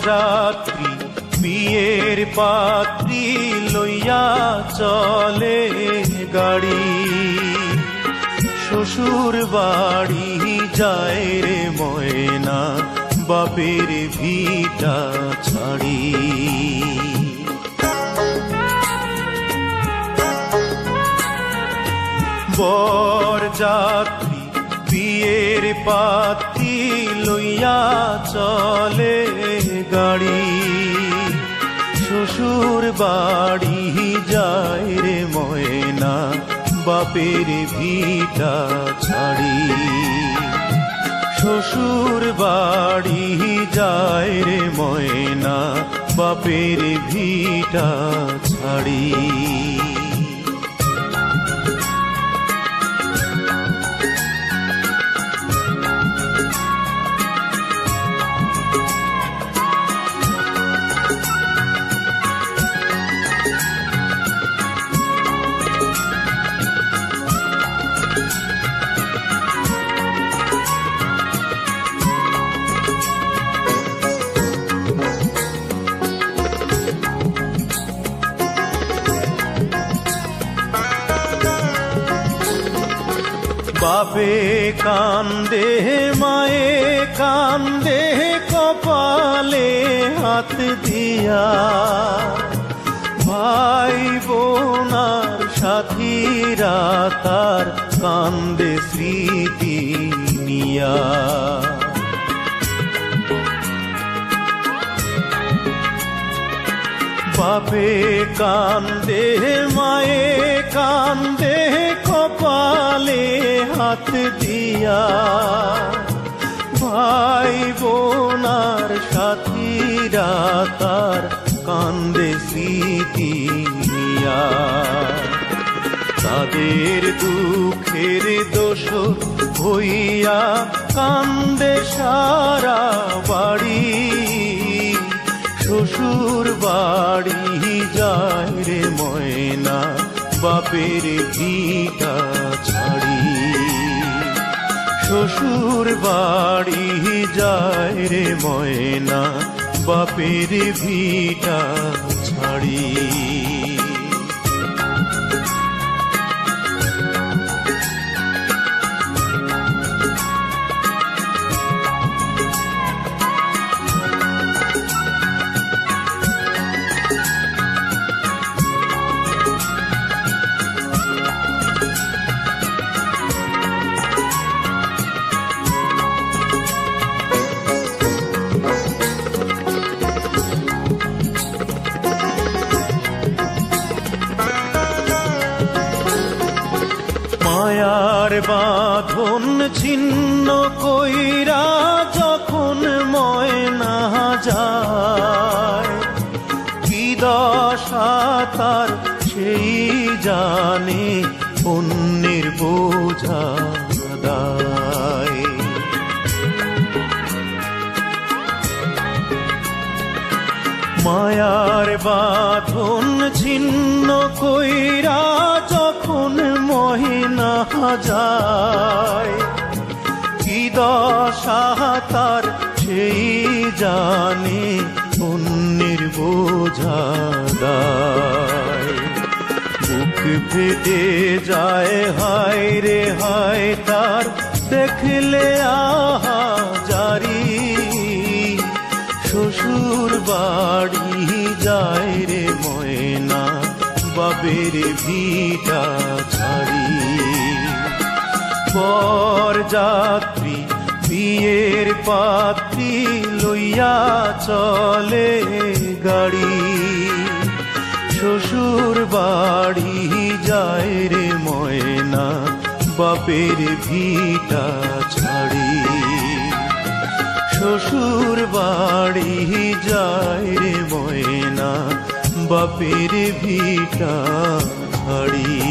যাত্রী বিয়ের পাত্রী লইয়া চলে গাড়ি, শ্বশুর বাড়ি যায় রে ময়না বাপের ভিটা ছাড়ি। বর যাত্রী বিয়ের পাত্রী লইয়া চলে গাড়ি, শ্বশুর বাড়ি যায় রে ময়না বাপের ভিটা ছাড়ি, শ্বশুর বাড়ি যায় রে ময়না বাপের ভিটা ছাড়ি। বাপে কান্দে মায়ে কান্দে কপালে হাত দিয়া, ভাই বোনার সাথীরা তার কান্দে স্মৃতি নিয়া। বাপে কান্দে মায়ে কান্দে কপালে হাত দিয়া, ভাই বোনার সাথীরা তার কান্দে স্মৃতি নিয়া। তাদের দুঃখের দোষ হইয়া কান্দে সারা বাড়ি, শ্বশুর বাড়ি যায় রে ময়না বাপের ভিটা ছাড়ি, শ্বশুর বাড়ি যায় রে ময়না বাপের ভিটা ছাড়ি। মায়ার বাঁধন ছিন্ন কইরা যখন ময়না যায়, কি দশা তার সেই জানে অন্যের বোঝা দায়। মায়ার বাঁধন ছিন্ন কইরা যখন ময়না যায়, কি দশা তার সেই জানে অন্যের বোঝা দায়। বুক ফেটে যায় হায় রে হায় তার দেখলে আহা জারি, শ্বশুর বাড়ি যায় রে ময়না বাপের ভিটা ছাড়ি। বর যাত্রী বিয়ের পাত্রী লইয়া চলে গাড়ি, শ্বশুর বাড়ি যায় রে ময়না বাপের ভিটা ছাড়ি, শ্বশুর বাড়ি যায় রে ময়না বাপের ভিটা ছাড়ি।